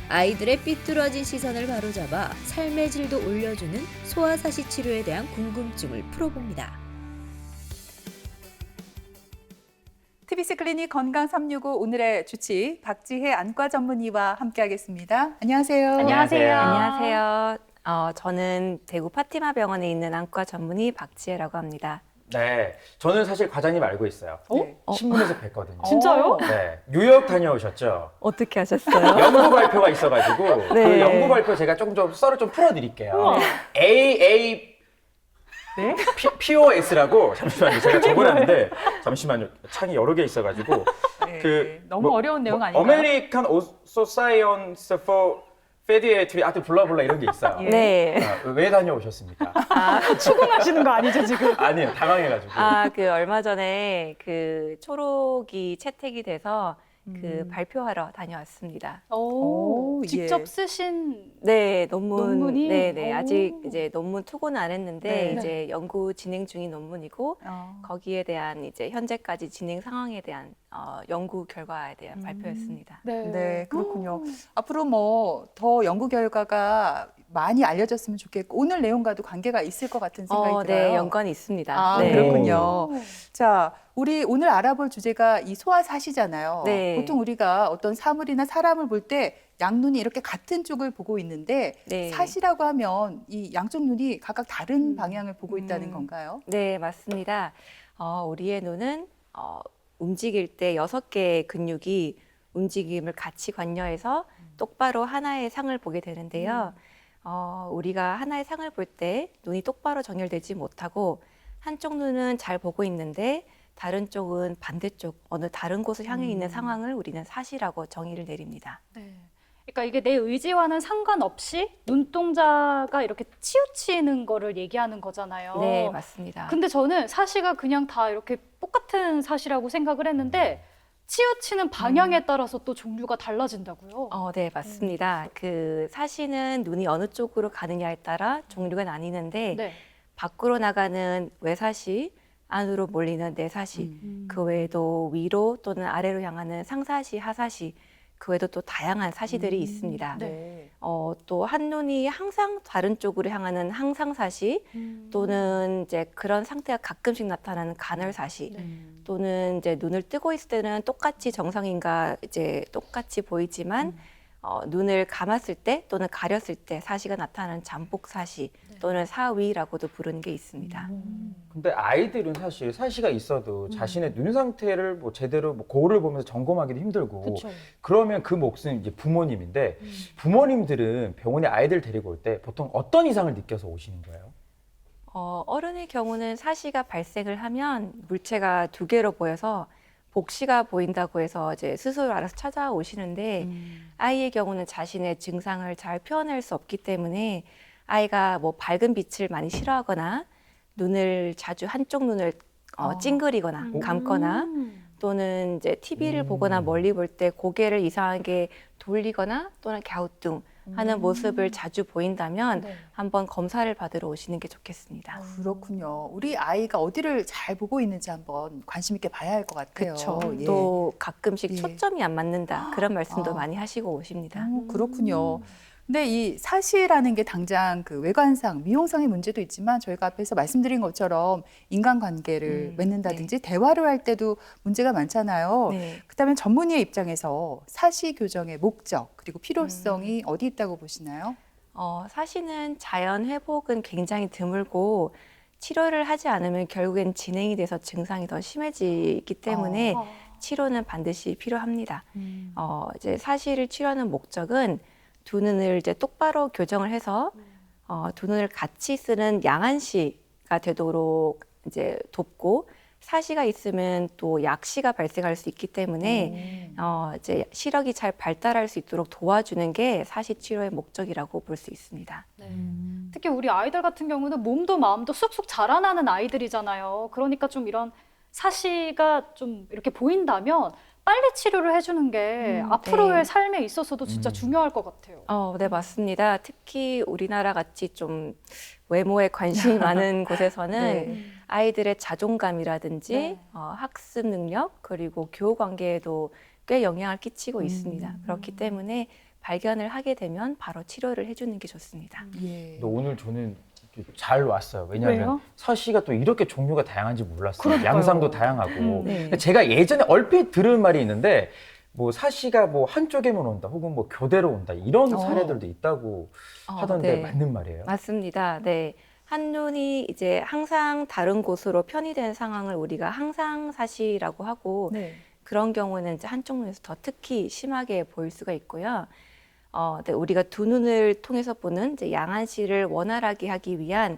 아이들의 삐뚤어진 시선을 바로잡아 삶의 질도 올려주는 소아사시 치료에 대한 궁금증을 풀어봅니다. TBC 클리닉 건강 365 오늘의 주치 박지혜 안과 전문의와 함께하겠습니다. 안녕하세요. 안녕하세요. 안녕하세요. 저는 대구 파티마 병원에 있는 안과 전문의 박지혜라고 합니다. 네, 저는 사실 과장님 알고 있어요. 네. 신문에서 뵀거든요. 진짜요? 네, 뉴욕 다녀오셨죠? 어떻게 하셨어요? 연구 발표가 있어가지고 네. 그 연구 발표 제가 좀 썰을 좀 풀어드릴게요. POS라고 잠시만요. 제가 적어놨는데 잠시만요. 창이 여러 개 있어가지고 네, 너무 어려운 내용 아닌가요? American Society for Pediatry 하여튼 블라블라 이런 게 있어요. 네. 왜 다녀오셨습니까? 추궁하시는 거 아니죠 지금? 아니에요. 당황해가지고. 그 얼마 전에 그 초록이 채택이 돼서 그 발표하러 다녀왔습니다. 오, 직접 예. 쓰신 네, 논문이? 네네. 오. 아직 이제 논문 투고는 안 했는데 네. 이제 연구 진행 중인 논문이고 거기에 대한 이제 현재까지 진행 상황에 대한 연구 결과에 대한 발표였습니다. 네, 그렇군요. 앞으로 뭐 더 연구 결과가 많이 알려졌으면 좋겠고 오늘 내용과도 관계가 있을 것 같은 생각이 들어요. 네, 연관이 있습니다. 아, 네. 그렇군요. 자, 우리 오늘 알아볼 주제가 이 소아사시잖아요. 네. 보통 우리가 어떤 사물이나 사람을 볼 때 양눈이 이렇게 같은 쪽을 보고 있는데 네. 사시라고 하면 이 양쪽 눈이 각각 다른 방향을 보고 있다는 건가요? 네, 맞습니다. 우리의 눈은 움직일 때 6개의 근육이 움직임을 같이 관여해서 똑바로 하나의 상을 보게 되는데요. 우리가 하나의 상을 볼 때 눈이 똑바로 정렬되지 못하고 한쪽 눈은 잘 보고 있는데 다른 쪽은 반대쪽 어느 다른 곳을 향해 있는 상황을 우리는 사시라고 정의를 내립니다. 네. 그러니까 이게 내 의지와는 상관없이 눈동자가 이렇게 치우치는 거를 얘기하는 거잖아요. 네, 맞습니다. 근데 저는 사시가 그냥 다 이렇게 똑같은 사시라고 생각을 했는데 치우치는 방향에 따라서 또 종류가 달라진다고요? 네, 맞습니다. 그 사시는 눈이 어느 쪽으로 가느냐에 따라 종류가 나뉘는데 네. 밖으로 나가는 외사시, 안으로 몰리는 내사시, 그 외에도 위로 또는 아래로 향하는 상사시, 하사시, 그 외에도 또 다양한 사시들이 있습니다. 네. 또 한눈이 항상 다른 쪽으로 향하는 항상사시, 또는 이제 그런 상태가 가끔씩 나타나는 간헐사시, 또는 이제 눈을 뜨고 있을 때는 똑같이 정상인과 이제 똑같이 보이지만 눈을 감았을 때 또는 가렸을 때 사시가 나타나는 잠복사시 또는 사위라고도 부르는 게 있습니다. 근데 아이들은 사실 사시가 있어도 자신의 눈 상태를 뭐 제대로 뭐 거울을 보면서 점검하기도 힘들고 그렇죠. 그러면 그 몫은 이제 부모님인데 부모님들은 병원에 아이들 데리고 올 때 보통 어떤 이상을 느껴서 오시는 거예요? 어른의 경우는 사시가 발생을 하면 물체가 2개로 보여서 복시가 보인다고 해서 이제 스스로 알아서 찾아오시는데 아이의 경우는 자신의 증상을 잘 표현할 수 없기 때문에 아이가 뭐 밝은 빛을 많이 싫어하거나 눈을 자주 한쪽 눈을 찡그리거나 감거나 또는 이제 TV를 보거나 멀리 볼 때 고개를 이상하게 돌리거나 또는 갸우뚱 하는 모습을 자주 보인다면 네. 한번 검사를 받으러 오시는 게 좋겠습니다. 그렇군요. 우리 아이가 어디를 잘 보고 있는지 한번 관심 있게 봐야 할 것 같아요. 그렇죠. 예. 또 가끔씩 예. 초점이 안 맞는다 그런 말씀도 많이 하시고 오십니다. 그렇군요. 근데 이 사시라는 게 당장 그 외관상, 미용상의 문제도 있지만 저희가 앞에서 말씀드린 것처럼 인간관계를 맺는다든지 대화를 할 때도 문제가 많잖아요. 네. 그렇다면 전문의의 입장에서 사시 교정의 목적 그리고 필요성이 어디 있다고 보시나요? 사시는 자연 회복은 굉장히 드물고 치료를 하지 않으면 결국엔 진행이 돼서 증상이 더 심해지기 때문에 치료는 반드시 필요합니다. 이제 사시를 치료하는 목적은 두 눈을 이제 똑바로 교정을 해서 두 눈을 같이 쓰는 양안시가 되도록 이제 돕고 사시가 있으면 또 약시가 발생할 수 있기 때문에 이제 시력이 잘 발달할 수 있도록 도와주는 게 사시 치료의 목적이라고 볼 수 있습니다. 네. 특히 우리 아이들 같은 경우는 몸도 마음도 쑥쑥 자라나는 아이들이잖아요. 그러니까 좀 이런 사시가 좀 이렇게 보인다면 빨리 치료를 해주는 게 앞으로의 네. 삶에 있어서도 진짜 중요할 것 같아요. 네, 맞습니다. 특히 우리나라 같이 좀 외모에 관심이 많은 곳에서는 네. 아이들의 자존감이라든지 네. 학습 능력 그리고 교우 관계에도 꽤 영향을 끼치고 있습니다. 그렇기 때문에 발견을 하게 되면 바로 치료를 해주는 게 좋습니다. 예. 근데 오늘 저는 잘 왔어요. 왜냐하면 왜요? 사시가 또 이렇게 종류가 다양한지 몰랐어요. 그러니까요. 양상도 다양하고. 네. 근데 제가 예전에 얼핏 들은 말이 있는데 뭐 사시가 뭐 한쪽에만 온다, 혹은 뭐 교대로 온다 이런 사례들도 있다고 하던데 네. 맞는 말이에요? 맞습니다. 네. 한눈이 이제 항상 다른 곳으로 편의된 상황을 우리가 항상사시라고 하고 네. 그런 경우는 이제 한쪽 눈에서 더 특히 심하게 보일 수가 있고요. 네, 우리가 두 눈을 통해서 보는 이제 양안시를 원활하게 하기 위한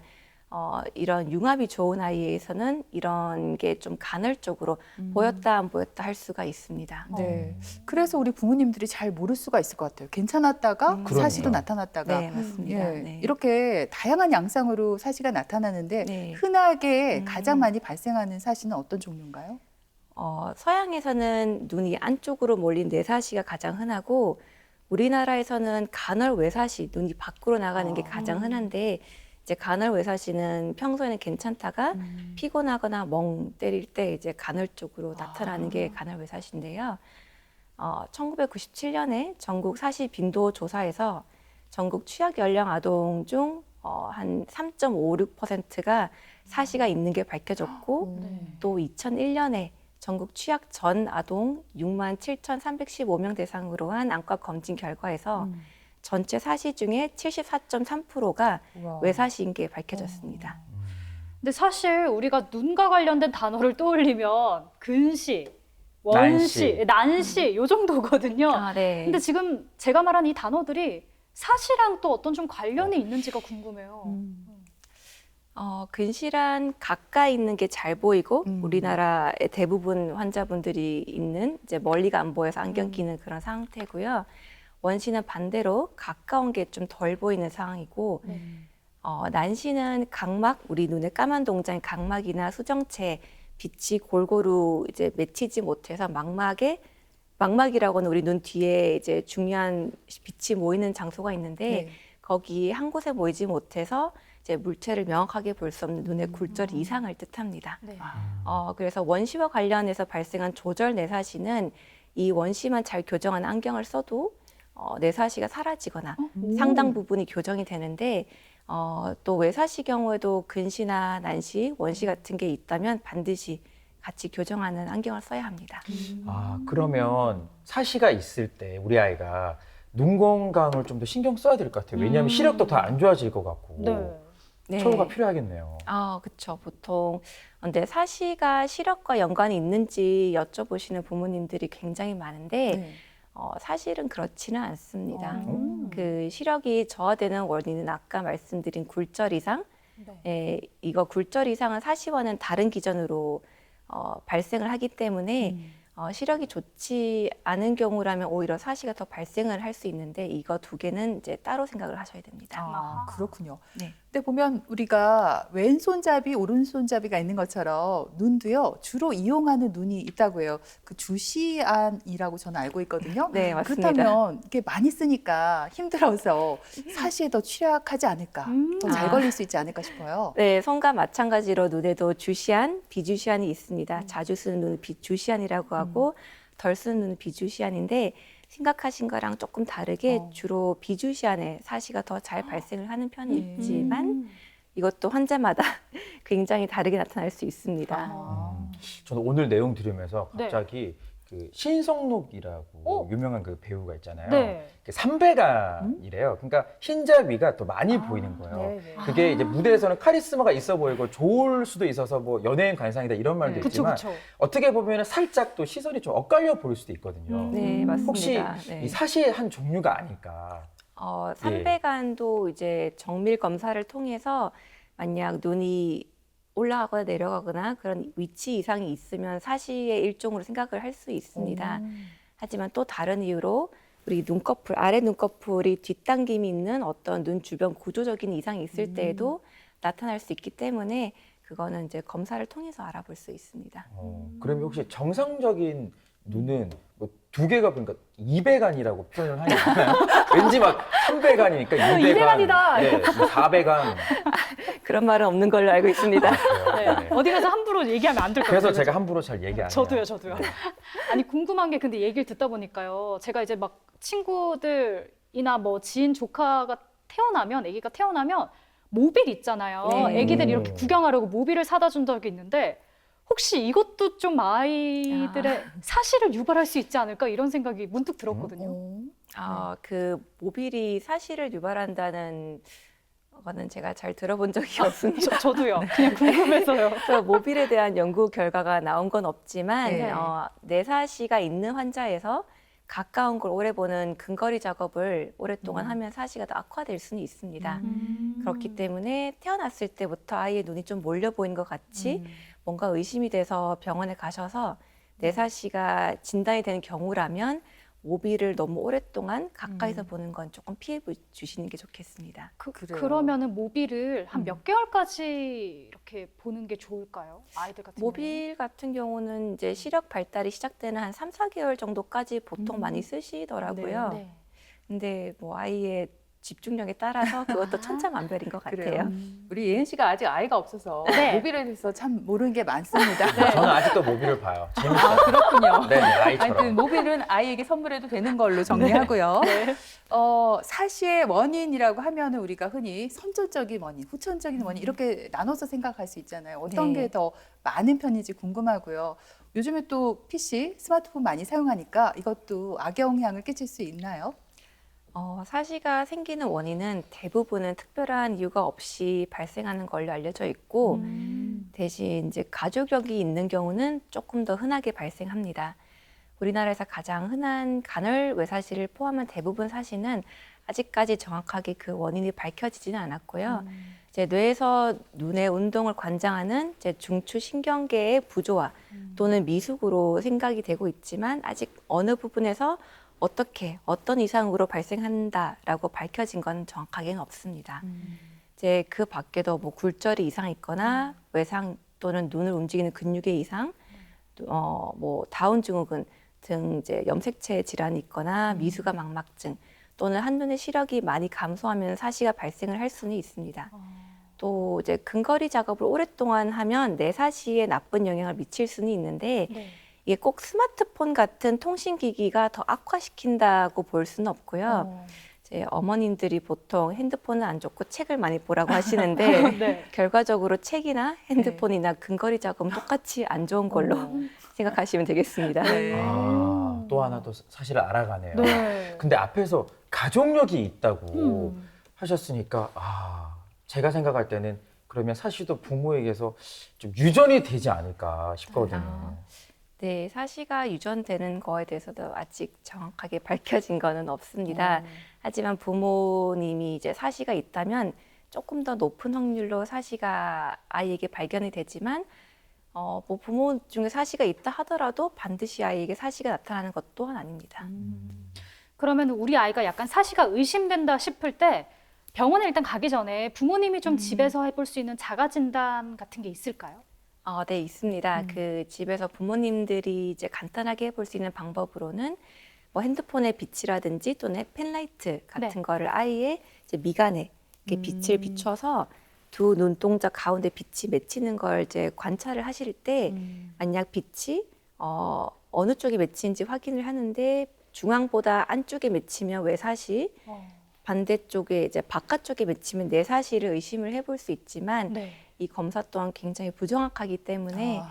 이런 융합이 좋은 아이에서는 이런 게 좀 간헐적으로 보였다 안 보였다 할 수가 있습니다. 네. 그래서 우리 부모님들이 잘 모를 수가 있을 것 같아요. 괜찮았다가 그러네요. 사시도 나타났다가. 네, 맞습니다. 예, 네. 이렇게 다양한 양상으로 사시가 나타나는데 네. 흔하게 가장 많이 발생하는 사시는 어떤 종류인가요? 서양에서는 눈이 안쪽으로 몰린 내사시가 가장 흔하고 우리나라에서는 간헐 외사시, 눈이 밖으로 나가는 게 가장 흔한데 이제 간헐 외사시는 평소에는 괜찮다가 피곤하거나 멍 때릴 때 이제 간헐적으로 나타나는 게 간헐 외사시인데요. 1997년에 전국 사시 빈도 조사에서 전국 취약 연령 아동 중 한 3.56%가 사시가 있는 게 밝혀졌고 또 2001년에 전국 취약 전 아동 67,315명 대상으로 한 안과 검진 결과에서 전체 사시 중에 74.3%가 외사시인 게 밝혀졌습니다. 근데 사실 우리가 눈과 관련된 단어를 떠올리면 근시, 원시, 난시 요 정도거든요. 네. 근데 지금 제가 말한 이 단어들이 사시랑 또 어떤 좀 관련이 있는지가 궁금해요. 근시란 가까이 있는 게 잘 보이고 우리나라의 대부분 환자분들이 있는 이제 멀리가 안 보여서 안경 끼는 그런 상태고요. 원시는 반대로 가까운 게 좀 덜 보이는 상황이고 난시는 각막, 우리 눈의 까만 동자인 각막이나 수정체 빛이 골고루 이제 맺히지 못해서 망막이라고는 우리 눈 뒤에 이제 중요한 빛이 모이는 장소가 있는데 네. 거기 한 곳에 모이지 못해서 이제 물체를 명확하게 볼 수 없는 눈의 굴절 이상을 뜻합니다. 네. 그래서 원시와 관련해서 발생한 조절 내사시는 이 원시만 잘 교정한 안경을 써도 내사시가 사라지거나 상당 부분이 교정이 되는데 또 외사시 경우에도 근시나 난시, 원시 같은 게 있다면 반드시 같이 교정하는 안경을 써야 합니다. 그러면 사시가 있을 때 우리 아이가 눈 건강을 좀 더 신경 써야 될 것 같아요. 왜냐하면 시력도 더 안 좋아질 것 같고. 네. 처우가 필요하겠네요. 그렇죠. 보통 근데 사시가 시력과 연관이 있는지 여쭤보시는 부모님들이 굉장히 많은데 네. 사실은 그렇지는 않습니다. 그 시력이 저하되는 원인은 아까 말씀드린 굴절 이상, 이거 굴절 이상은 사시와는 다른 기전으로 발생을 하기 때문에 시력이 좋지 않은 경우라면 오히려 사시가 더 발생을 할 수 있는데 이거 두 개는 이제 따로 생각을 하셔야 됩니다. 그렇군요. 네. 근데 보면 우리가 왼손잡이, 오른손잡이가 있는 것처럼 눈도요 주로 이용하는 눈이 있다고 해요. 그 주시안이라고 저는 알고 있거든요. 네, 맞습니다. 그렇다면 이게 많이 쓰니까 힘들어서 사시에 더 취약하지 않을까, 더 잘 걸릴 수 있지 않을까 싶어요. 네, 손과 마찬가지로 눈에도 주시안, 비주시안이 있습니다. 자주 쓰는 눈은 주시안이라고 하고 덜 쓰는 눈은 비주시안인데 생각하신 거랑 조금 다르게 주로 비주시안에 사시가 더 잘 발생을 하는 편이지만 이것도 환자마다 굉장히 다르게 나타날 수 있습니다. 저는 오늘 내용 들으면서 갑자기 그 신성록이라고 유명한 그 배우가 있잖아요. 네. 삼배간이래요. 그러니까 흰자위가 또 많이 보이는 거예요. 그게 이제 무대에서는 카리스마가 있어 보이고 좋을 수도 있어서 뭐 연예인 관상이다 이런 말도 있지만 어떻게 보면 살짝 또 시선이 좀 엇갈려 보일 수도 있거든요. 네, 맞습니다. 혹시 네. 이 사시의 한 종류가 아닐까? 삼배간도 이제 정밀 검사를 통해서 만약 눈이 올라가거나 내려가거나 그런 위치 이상이 있으면 사시의 일종으로 생각을 할 수 있습니다. 하지만 또 다른 이유로 우리 눈꺼풀, 아래 눈꺼풀이 뒷당김이 있는 어떤 눈 주변 구조적인 이상이 있을 때에도 나타날 수 있기 때문에 그거는 이제 검사를 통해서 알아볼 수 있습니다. 그러면 혹시 정상적인 눈은 뭐 두 개가 그러니까 2배간이라고 표현을 하니까 왠지 막 3배간이니까 2배간이다. 네, 4배간. 그런 말은 없는 걸로 알고 있습니다. 네. 어디 가서 함부로 얘기하면 안 될 것 같아요. 그래서 제가 함부로 잘 얘기 안 해요. 저도요. 아니 궁금한 게 근데 얘기를 듣다 보니까요. 제가 이제 막 친구들 가족이나 뭐 지인 조카가 태어나면 아기가 태어나면 모빌 있잖아요. 네. 아기들이 이렇게 구경하려고 모빌을 사다 준 적이 있는데 혹시 이것도 좀 아이들의 사실을 유발할 수 있지 않을까 이런 생각이 문득 들었거든요. 그 모빌이 사실을 유발한다는 거는 제가 잘 들어본 적이 없습니다. 저도요. 그냥 궁금해서요. 그래서 모빌에 대한 연구 결과가 나온 건 없지만 네. 뇌사시가 있는 환자에서 가까운 걸 오래 보는 근거리 작업을 오랫동안 하면 사시가 더 악화될 수는 있습니다. 그렇기 때문에 태어났을 때부터 아이의 눈이 좀 몰려 보이는 것 같이 뭔가 의심이 돼서 병원에 가셔서 뇌사시가 진단이 되는 경우라면 모빌을 너무 오랫동안 가까이서 보는 건 조금 피해 주시는 게 좋겠습니다. 그래요. 그러면은 모빌을 한 몇 개월까지 이렇게 보는 게 좋을까요? 아이들 같은 모빌 같은 경우는 이제 시력 발달이 시작되는 한 3, 4개월 정도까지 보통 많이 쓰시더라고요. 네. 근데 뭐 아이의 집중력에 따라서 그것도 천차만별인 것 그래요. 같아요. 우리 예은 씨가 아직 아이가 없어서 네. 모빌에 대해서 참 모르는 게 많습니다. 저는 아직도 모빌을 봐요. 재밌어요. 아, 그렇군요. 네, 아이처럼. 하여튼 모빌은 아이에게 선물해도 되는 걸로 정리하고요. 네. 사시의 원인이라고 하면은 우리가 흔히 선천적인 원인, 후천적인 원인 이렇게 나눠서 생각할 수 있잖아요. 어떤 네. 게 더 많은 편인지 궁금하고요. 요즘에 또 PC, 스마트폰 많이 사용하니까 이것도 악영향을 끼칠 수 있나요? 사시가 생기는 원인은 대부분은 특별한 이유가 없이 발생하는 걸로 알려져 있고 대신 이제 가족력이 있는 경우는 조금 더 흔하게 발생합니다. 우리나라에서 가장 흔한 간헐 외사시를 포함한 대부분 사시는 아직까지 정확하게 그 원인이 밝혀지지는 않았고요. 이제 뇌에서 눈의 운동을 관장하는 이제 중추 신경계의 부조화 또는 미숙으로 생각이 되고 있지만 아직 어느 부분에서 어떻게 어떤 이상으로 발생한다라고 밝혀진 건 정확하게는 없습니다. 이제 그 밖에도 뭐 굴절이 이상 있거나 외상 또는 눈을 움직이는 근육의 이상, 뭐 다운 증후군 등 이제 염색체 질환이 있거나 미수가 망막증 또는 한눈의 시력이 많이 감소하면 사시가 발생을 할 수는 있습니다. 또 이제 근거리 작업을 오랫동안 하면 뇌사시에 나쁜 영향을 미칠 수는 있는데 네. 이게 꼭 스마트폰 같은 통신기기가 더 악화시킨다고 볼 수는 없고요. 이제 어머님들이 보통 핸드폰은 안 좋고 책을 많이 보라고 하시는데 네. 결과적으로 책이나 핸드폰이나 근거리 작업은 똑같이 안 좋은 걸로 생각하시면 되겠습니다. 네. 또 하나 더 사실을 알아가네요. 네. 근데 앞에서 가족력이 있다고 음. 하셨으니까 제가 생각할 때는 그러면 사시도 부모에게서 좀 유전이 되지 않을까 싶거든요. 네, 사시가 유전되는 거에 대해서도 아직 정확하게 밝혀진 거는 없습니다. 하지만 부모님이 이제 사시가 있다면 조금 더 높은 확률로 사시가 아이에게 발견이 되지만 뭐 부모 중에 사시가 있다 하더라도 반드시 아이에게 사시가 나타나는 것 또한 아닙니다. 그러면 우리 아이가 약간 사시가 의심된다 싶을 때 병원에 일단 가기 전에 부모님이 좀 집에서 해볼 수 있는 자가 진단 같은 게 있을까요? 네, 있습니다. 그 집에서 부모님들이 이제 간단하게 해볼 수 있는 방법으로는 뭐 핸드폰의 빛이라든지 또는 펜라이트 같은 거를 아이의 이제 미간에 이렇게 빛을 비춰서 두 눈동자 가운데 빛이 맺히는 걸 이제 관찰을 하실 때 만약 빛이 어느 쪽에 맺히는지 확인을 하는데 중앙보다 안쪽에 맺히면 외사시, 반대쪽에 이제 바깥쪽에 맺히면 내사시를 의심을 해볼 수 있지만 네. 이 검사 또한 굉장히 부정확하기 때문에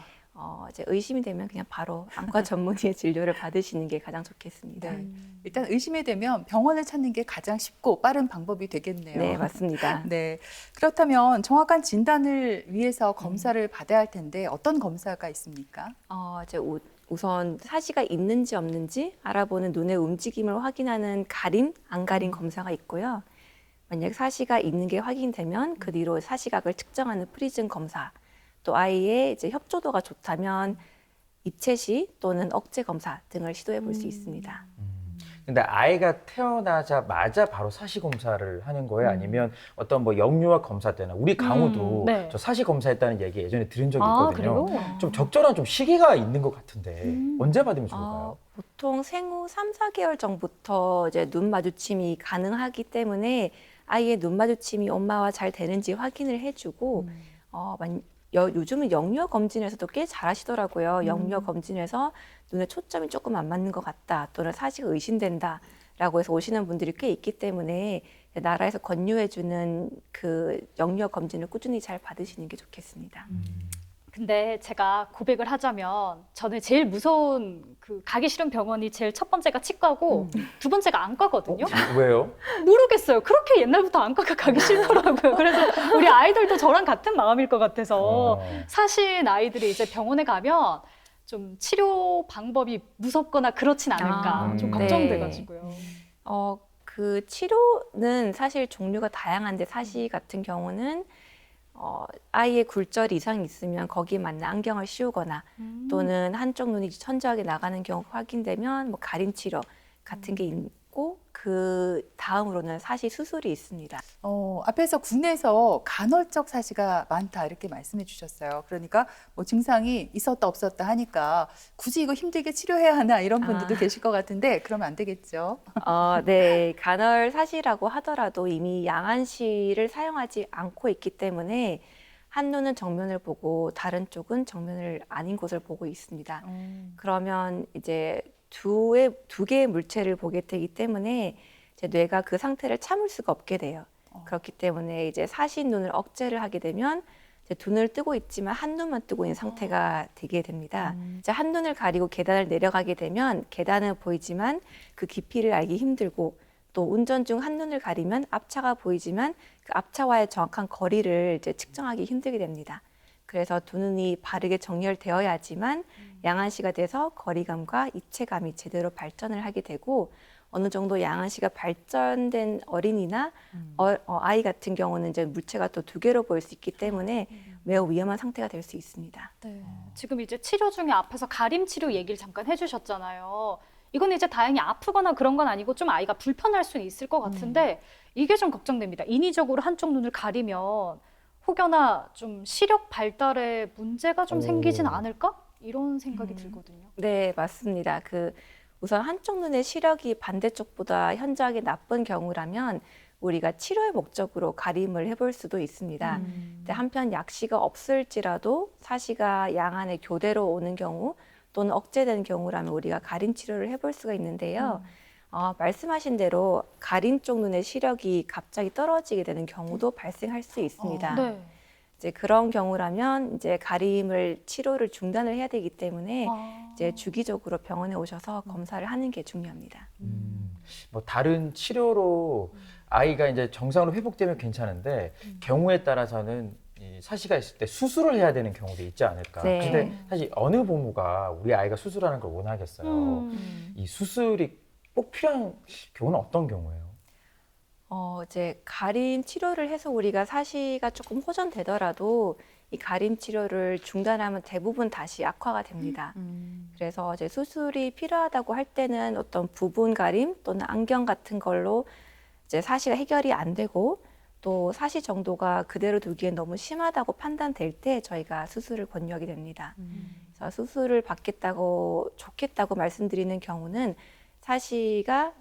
이제 의심이 되면 그냥 바로 안과 전문의의 진료를 받으시는 게 가장 좋겠습니다. 네. 일단 의심이 되면 병원을 찾는 게 가장 쉽고 빠른 방법이 되겠네요. 네, 맞습니다. 네. 그렇다면 정확한 진단을 위해서 검사를 받아야 할 텐데 어떤 검사가 있습니까? 이제 우선 사시가 있는지 없는지 알아보는 눈의 움직임을 확인하는 가림, 안 가림 검사가 있고요. 만약 사시가 있는 게 확인되면 그 뒤로 사시각을 측정하는 프리즘 검사, 또 아이의 이제 협조도가 좋다면 입체시 또는 억제 검사 등을 시도해 볼 수 있습니다. 근데 아이가 태어나자마자 바로 사시 검사를 하는 거예요? 아니면 어떤 뭐 영유아 검사 때나 우리 강우도 네. 저 사시 검사했다는 얘기 예전에 들은 적이 아, 있거든요. 그래요? 좀 적절한 좀 시기가 있는 것 같은데 언제 받으면 좋을까요? 보통 생후 3, 4개월 전부터 이제 눈 마주침이 가능하기 때문에 아이의 눈 마주침이 엄마와 잘 되는지 확인을 해주고 요즘은 영유아 검진에서도 꽤 잘하시더라고요. 영유아 검진에서 눈에 초점이 조금 안 맞는 것 같다 또는 사시가 의심된다 라고 해서 오시는 분들이 꽤 있기 때문에 나라에서 권유해주는 그 영유아 검진을 꾸준히 잘 받으시는 게 좋겠습니다. 근데 제가 고백을 하자면 저는 제일 무서운 그 가기 싫은 병원이 제일 첫 번째가 치과고 두 번째가 안과거든요. 왜요? 모르겠어요. 그렇게 옛날부터 안과가 가기 싫더라고요. 그래서 우리 아이들도 저랑 같은 마음일 것 같아서 사실 아이들이 이제 병원에 가면 좀 치료 방법이 무섭거나 그렇진 않을까 좀 걱정돼가지고요. 그 치료는 사실 종류가 다양한데 사시 같은 경우는 아이의 굴절 이상이 있으면 거기에 맞는 안경을 씌우거나 또는 한쪽 눈이 천저하게 나가는 경우가 확인되면 뭐 가림 치료 같은 게 있고 그 다음으로는 사시 수술이 있습니다. 앞에서 국내에서 간헐적 사시가 많다 이렇게 말씀해 주셨어요. 그러니까 뭐 증상이 있었다 없었다 하니까 굳이 이거 힘들게 치료해야 하나 이런 분들도 계실 것 같은데 그러면 안 되겠죠? 네, 간헐 사시라고 하더라도 이미 양안시를 사용하지 않고 있기 때문에 한 눈은 정면을 보고 다른 쪽은 정면을 아닌 곳을 보고 있습니다. 그러면 이제 두 개의 물체를 보게 되기 때문에 이제 뇌가 그 상태를 참을 수가 없게 돼요. 그렇기 때문에 이제 사신 눈을 억제를 하게 되면 이제 두 눈을 뜨고 있지만 한 눈만 뜨고 있는 상태가 되게 됩니다. 이제 한 눈을 가리고 계단을 내려가게 되면 계단은 보이지만 그 깊이를 알기 힘들고 또 운전 중 한 눈을 가리면 앞차가 보이지만 그 앞차와의 정확한 거리를 이제 측정하기 힘들게 됩니다. 그래서 두 눈이 바르게 정렬되어야지만 양안시가 돼서 거리감과 입체감이 제대로 발전을 하게 되고 어느 정도 양안시가 발전된 어린이나 아이 같은 경우는 이제 물체가 또 두 개로 보일 수 있기 때문에 매우 위험한 상태가 될 수 있습니다. 네. 지금 이제 치료 중에 앞에서 가림 치료 얘기를 잠깐 해주셨잖아요. 이건 이제 다행히 아프거나 그런 건 아니고 좀 아이가 불편할 수는 있을 것 같은데 이게 좀 걱정됩니다. 인위적으로 한쪽 눈을 가리면 혹여나 좀 시력 발달에 문제가 좀 생기진 않을까? 이런 생각이 들거든요. 네, 맞습니다. 우선 한쪽 눈의 시력이 반대쪽보다 현저하게 나쁜 경우라면 우리가 치료의 목적으로 가림을 해볼 수도 있습니다. 근데 한편 약시가 없을지라도 사시가 양안에 교대로 오는 경우 또는 억제되는 경우라면 우리가 가림 치료를 해볼 수가 있는데요. 말씀하신 대로 가림 쪽 눈의 시력이 갑자기 떨어지게 되는 경우도 발생할 수 있습니다. 네. 이제 그런 경우라면 이제 가림을 치료를 중단을 해야 되기 때문에 이제 주기적으로 병원에 오셔서 검사를 하는 게 중요합니다. 뭐 다른 치료로 아이가 이제 정상으로 회복되면 괜찮은데 경우에 따라서는 이 사시가 있을 때 수술을 해야 되는 경우도 있지 않을까. 네. 근데 사실 어느 부모가 우리 아이가 수술하는 걸 원하겠어요. 이 수술이 꼭 필요한 경우는 어떤 경우예요? 이제 가림 치료를 해서 우리가 사시가 조금 호전되더라도 이 가림 치료를 중단하면 대부분 다시 악화가 됩니다. 그래서 이제 수술이 필요하다고 할 때는 어떤 부분 가림 또는 안경 같은 걸로 이제 사시가 해결이 안 되고 또 사시 정도가 그대로 두기엔 너무 심하다고 판단될 때 저희가 수술을 권유하게 됩니다. 그래서 수술을 받겠다고 좋겠다고 말씀드리는 경우는 사시가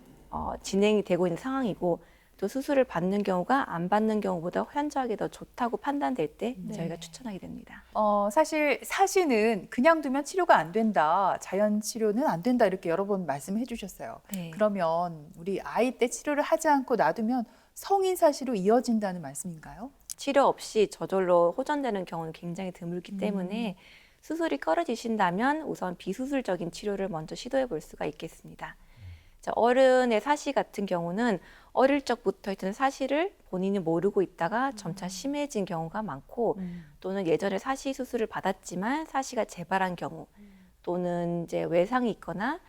진행이 되고 있는 상황이고 또 수술을 받는 경우가 안 받는 경우보다 현저하게 더 좋다고 판단될 때 저희가 추천하게 됩니다. 사실 사시는 그냥 두면 치료가 안 된다, 자연 치료는 안 된다 이렇게 여러 번 말씀해 주셨어요. 네. 그러면 우리 아이 때 치료를 하지 않고 놔두면 성인 사시로 이어진다는 말씀인가요? 치료 없이 저절로 호전되는 경우는 굉장히 드물기 때문에 수술이 꺼려지신다면 우선 비수술적인 치료를 먼저 시도해 볼 수가 있겠습니다. 어른의 사시 같은 경우는 어릴 적부터 있던 사시를 본인이 모르고 있다가 점차 심해진 경우가 많고 또는 예전에 사시 수술을 받았지만 사시가 재발한 경우 또는 이제 외상이 있거나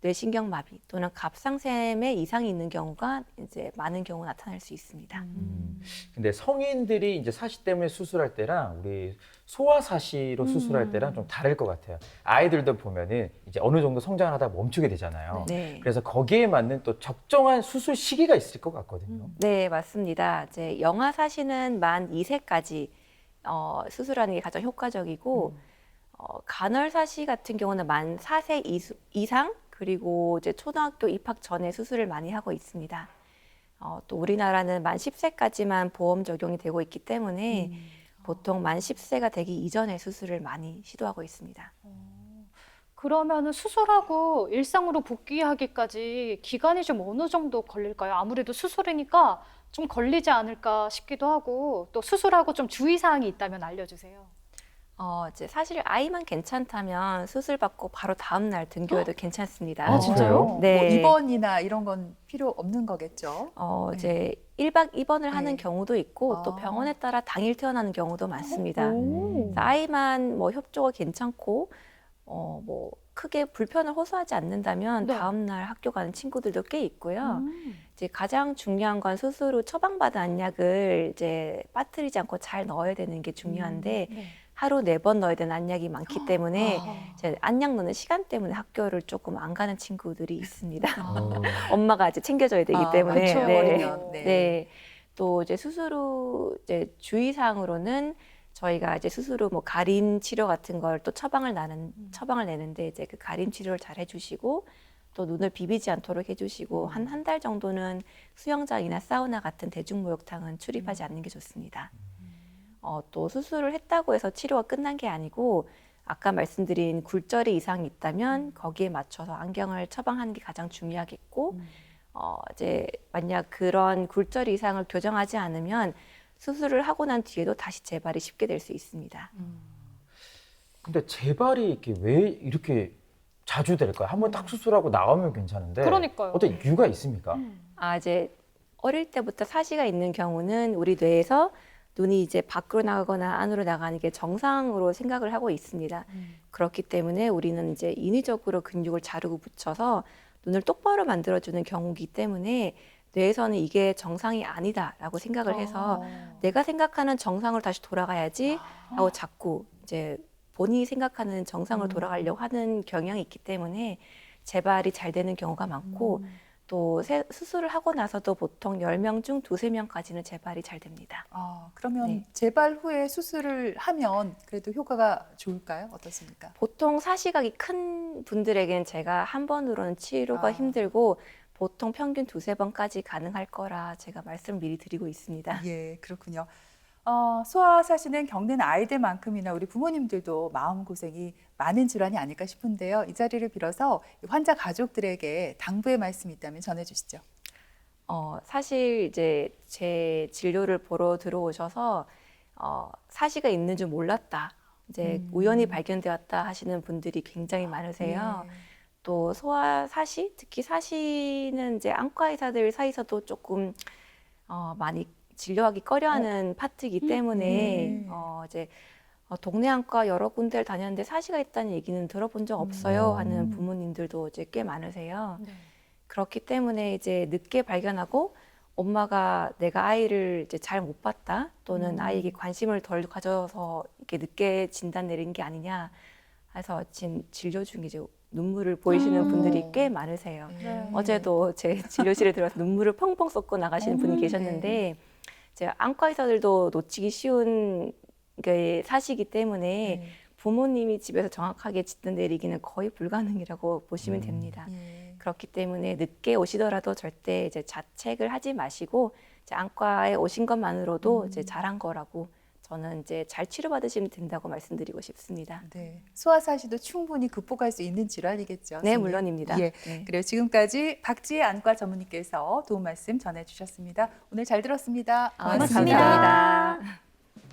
뇌신경마비 또는 갑상샘에 이상이 있는 경우가 이제 많은 경우 나타날 수 있습니다. 근데 성인들이 이제 사시 때문에 수술할 때랑 우리 소아사시로 수술할 때랑 좀 다를 것 같아요. 아이들도 보면은 이제 어느 정도 성장을 하다 멈추게 되잖아요. 네. 그래서 거기에 맞는 또 적정한 수술 시기가 있을 것 같거든요. 네, 맞습니다. 이제 영아사시는 만 2세까지 수술하는 게 가장 효과적이고 간헐사시 같은 경우는 만 4세 이상 그리고 이제 초등학교 입학 전에 수술을 많이 하고 있습니다. 또 우리나라는 만 10세까지만 보험 적용이 되고 있기 때문에 보통 만 10세가 되기 이전에 수술을 많이 시도하고 있습니다. 그러면은 수술하고 일상으로 복귀하기까지 기간이 좀 어느 정도 걸릴까요? 아무래도 수술이니까 좀 걸리지 않을까 싶기도 하고 또 수술하고 좀 주의사항이 있다면 알려주세요. 이제 사실 아이만 괜찮다면 수술 받고 바로 다음 날 등교해도 괜찮습니다. 아, 진짜요? 네. 뭐 입원이나 이런 건 필요 없는 거겠죠? 이제 1박 입원을 하는 네. 경우도 있고 또 아. 병원에 따라 당일 퇴원하는 경우도 많습니다. 오. 그래서 아이만 뭐 협조가 괜찮고 뭐 크게 불편을 호소하지 않는다면 네. 다음 날 학교 가는 친구들도 꽤 있고요. 이제 가장 중요한 건 수술 후 처방받은 안약을 이제 빠뜨리지 않고 잘 넣어야 되는 게 중요한데 네. 하루 4번 넣어야 되는 안약이 많기 때문에 아. 이제 안약 넣는 시간 때문에 학교를 조금 안 가는 친구들이 있습니다. 어. 엄마가 이제 챙겨줘야 되기 때문에. 그쵸. 버리면, 네. 네. 또 이제 수술 후 이제 주의사항으로는 저희가 이제 수술 후 뭐 가림 치료 같은 걸 또 처방을 내는데 이제 그 가림 치료를 잘 해주시고 또 눈을 비비지 않도록 해주시고 한 달 정도는 수영장이나 사우나 같은 대중목욕탕은 출입하지 않는 게 좋습니다. 또 수술을 했다고 해서 치료가 끝난 게 아니고 아까 말씀드린 굴절이 이상이 있다면 거기에 맞춰서 안경을 처방하는 게 가장 중요하겠고 이제 만약 그런 굴절 이상을 교정하지 않으면 수술을 하고 난 뒤에도 다시 재발이 쉽게 될 수 있습니다. 근데 재발이 이렇게 왜 이렇게 자주 될까요? 한번 딱 수술하고 나오면 괜찮은데 그러니까요. 어떤 이유가 있습니까? 이제 어릴 때부터 사시가 있는 경우는 우리 뇌에서 눈이 이제 밖으로 나가거나 안으로 나가는 게 정상으로 생각을 하고 있습니다. 그렇기 때문에 우리는 이제 인위적으로 근육을 자르고 붙여서 눈을 똑바로 만들어주는 경우이기 때문에 뇌에서는 이게 정상이 아니다라고 생각을 해서 내가 생각하는 정상으로 다시 돌아가야지 하고 자꾸 이제 본인이 생각하는 정상으로 돌아가려고 하는 경향이 있기 때문에 재발이 잘 되는 경우가 많고 또 수술을 하고 나서도 보통 10명 중 2~3명까지는 재발이 잘 됩니다. 그러면 네. 재발 후에 수술을 하면 그래도 효과가 좋을까요? 어떻습니까? 보통 사시각이 큰 분들에게는 제가 한 번으로는 치료가 힘들고 보통 평균 2~3번까지 가능할 거라 제가 말씀을 미리 드리고 있습니다. 예, 그렇군요. 소아사시는 겪는 아이들만큼이나 우리 부모님들도 마음고생이 많은 질환이 아닐까 싶은데요. 이 자리를 빌어서 환자 가족들에게 당부의 말씀이 있다면 전해주시죠. 사실 이제 제 진료를 보러 들어오셔서 사시가 있는 줄 몰랐다. 이제 우연히 발견되었다 하시는 분들이 굉장히 많으세요. 예. 또 소아 사시, 특히 사시는 이제 안과 의사들 사이에서도 조금 많이 진료하기 꺼려하는 파트이기 때문에 이제 동네 안과 여러 군데를 다녔는데 사시가 있다는 얘기는 들어본 적 없어요 하는 부모님들도 이제 꽤 많으세요. 네. 그렇기 때문에 이제 늦게 발견하고 엄마가 내가 아이를 이제 잘 못 봤다 또는 아이에게 관심을 덜 가져서 이렇게 늦게 진단 내린 게 아니냐 해서 진료 중에 이제 눈물을 보이시는 분들이 꽤 많으세요. 네. 어제도 제 진료실에 들어와서 눈물을 펑펑 쏟고 나가시는 분이 계셨는데 이제 안과 의사들도 놓치기 쉬운 게 사시기 때문에 부모님이 집에서 정확하게 진단 내리기는 거의 불가능이라고 보시면 됩니다. 그렇기 때문에 늦게 오시더라도 절대 이제 자책을 하지 마시고 이제 안과에 오신 것만으로도 이제 잘한 거라고 저는 이제 잘 치료받으시면 된다고 말씀드리고 싶습니다. 네, 소아사시도 충분히 극복할 수 있는 질환이겠죠. 네, 선생님? 물론입니다. 예. 네. 그래요. 지금까지 박지혜 안과 전문의께서 도움 말씀 전해주셨습니다. 오늘 잘 들었습니다. 고맙습니다. 감사합니다.